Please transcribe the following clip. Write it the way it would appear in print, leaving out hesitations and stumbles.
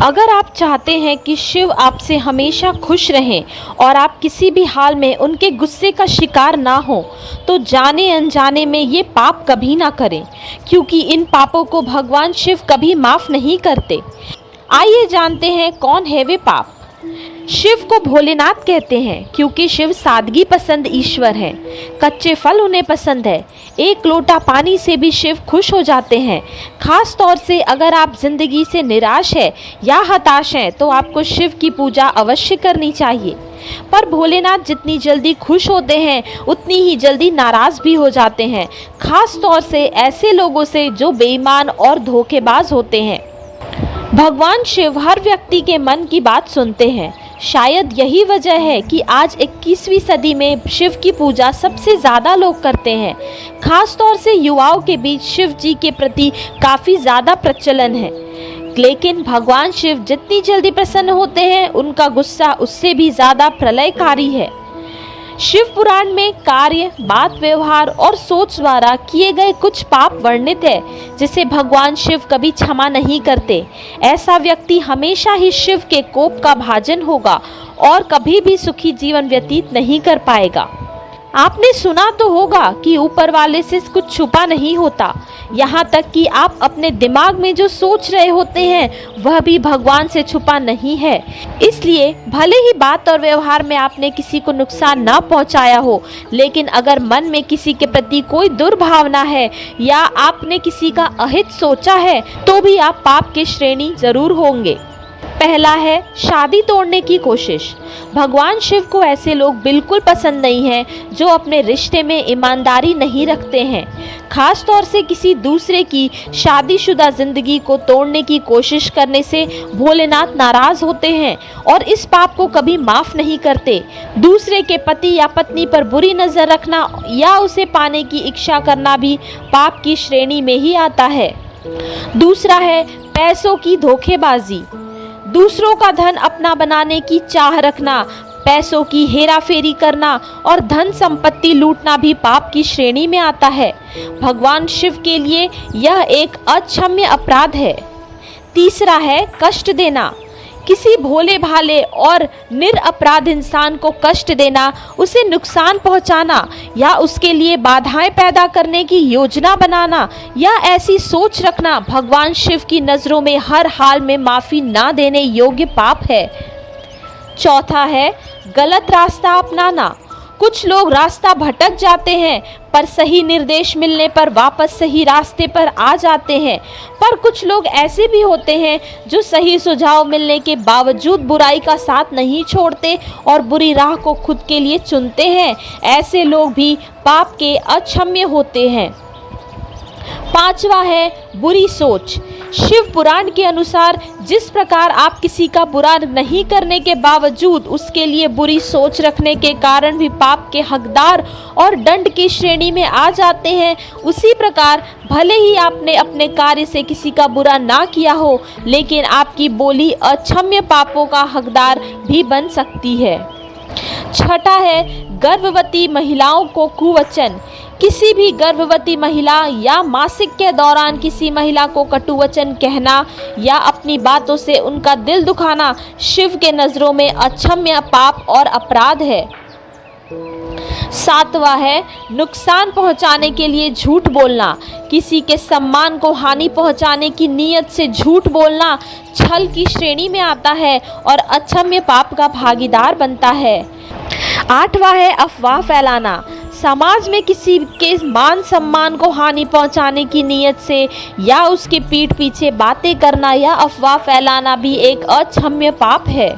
अगर आप चाहते हैं कि शिव आपसे हमेशा खुश रहें और आप किसी भी हाल में उनके गुस्से का शिकार ना हो, तो जाने अनजाने में ये पाप कभी ना करें, क्योंकि इन पापों को भगवान शिव कभी माफ़ नहीं करते। आइए जानते हैं कौन है वे पाप। शिव को भोलेनाथ कहते हैं क्योंकि शिव सादगी पसंद ईश्वर हैं। कच्चे फल उन्हें पसंद है। एक लोटा पानी से भी शिव खुश हो जाते हैं। खास तौर से अगर आप जिंदगी से निराश है या हताश हैं तो आपको शिव की पूजा अवश्य करनी चाहिए। पर भोलेनाथ जितनी जल्दी खुश होते हैं उतनी ही जल्दी नाराज भी हो जाते हैं, खास तौर से ऐसे लोगों से जो बेईमान और धोखेबाज होते हैं। भगवान शिव हर व्यक्ति के मन की बात सुनते हैं। शायद यही वजह है कि आज 21वीं सदी में शिव की पूजा सबसे ज़्यादा लोग करते हैं। खास तौर से युवाओं के बीच शिव जी के प्रति काफ़ी ज़्यादा प्रचलन है। लेकिन भगवान शिव जितनी जल्दी प्रसन्न होते हैं, उनका गुस्सा उससे भी ज़्यादा प्रलयकारी है। शिव पुराण में कार्य, बात, व्यवहार और सोच द्वारा किए गए कुछ पाप वर्णित है, जिसे भगवान शिव कभी क्षमा नहीं करते। ऐसा व्यक्ति हमेशा ही शिव के कोप का भाजन होगा और कभी भी सुखी जीवन व्यतीत नहीं कर पाएगा। आपने सुना तो होगा कि ऊपर वाले से कुछ छुपा नहीं होता। यहाँ तक कि आप अपने दिमाग में जो सोच रहे होते हैं वह भी भगवान से छुपा नहीं है। इसलिए भले ही बात और व्यवहार में आपने किसी को नुकसान ना पहुँचाया हो, लेकिन अगर मन में किसी के प्रति कोई दुर्भावना है या आपने किसी का अहित सोचा है तो भी आप पाप की श्रेणी जरूर होंगे। पहला है शादी तोड़ने की कोशिश। भगवान शिव को ऐसे लोग बिल्कुल पसंद नहीं हैं जो अपने रिश्ते में ईमानदारी नहीं रखते हैं। खास तौर से किसी दूसरे की शादीशुदा जिंदगी को तोड़ने की कोशिश करने से भोलेनाथ नाराज होते हैं और इस पाप को कभी माफ़ नहीं करते। दूसरे के पति या पत्नी पर बुरी नज़र रखना या उसे पाने की इच्छा करना भी पाप की श्रेणी में ही आता है। दूसरा है पैसों की धोखेबाजी। दूसरों का धन अपना बनाने की चाह रखना, पैसों की हेराफेरी करना और धन संपत्ति लूटना भी पाप की श्रेणी में आता है। भगवान शिव के लिए यह एक अक्षम्य अपराध है। तीसरा है कष्ट देना। किसी भोले भाले और निरपराध इंसान को कष्ट देना, उसे नुकसान पहुंचाना या उसके लिए बाधाएं पैदा करने की योजना बनाना या ऐसी सोच रखना भगवान शिव की नज़रों में हर हाल में माफ़ी ना देने योग्य पाप है। चौथा है गलत रास्ता अपनाना। कुछ लोग रास्ता भटक जाते हैं पर सही निर्देश मिलने पर वापस सही रास्ते पर आ जाते हैं। पर कुछ लोग ऐसे भी होते हैं जो सही सुझाव मिलने के बावजूद बुराई का साथ नहीं छोड़ते और बुरी राह को खुद के लिए चुनते हैं। ऐसे लोग भी पाप के अक्षम्य होते हैं। पांचवा है बुरी सोच। शिव पुराण के अनुसार जिस प्रकार आप किसी का बुरा नहीं करने के बावजूद उसके लिए बुरी सोच रखने के कारण भी पाप के हकदार और दंड की श्रेणी में आ जाते हैं, उसी प्रकार भले ही आपने अपने कार्य से किसी का बुरा ना किया हो, लेकिन आपकी बोली अक्षम्य पापों का हकदार भी बन सकती है। छठा है गर्भवती महिलाओं को कुवचन। किसी भी गर्भवती महिला या मासिक के दौरान किसी महिला को कटुवचन कहना या अपनी बातों से उनका दिल दुखाना शिव के नज़रों में अक्षम्य पाप और अपराध है। सातवां है नुकसान पहुंचाने के लिए झूठ बोलना। किसी के सम्मान को हानि पहुंचाने की नीयत से झूठ बोलना छल की श्रेणी में आता है और अक्षम्य पाप का भागीदार बनता है। आठवां है अफवाह फैलाना। समाज में किसी के मान सम्मान को हानि पहुंचाने की नीयत से या उसके पीठ पीछे बातें करना या अफवाह फैलाना भी एक अक्षम्य पाप है।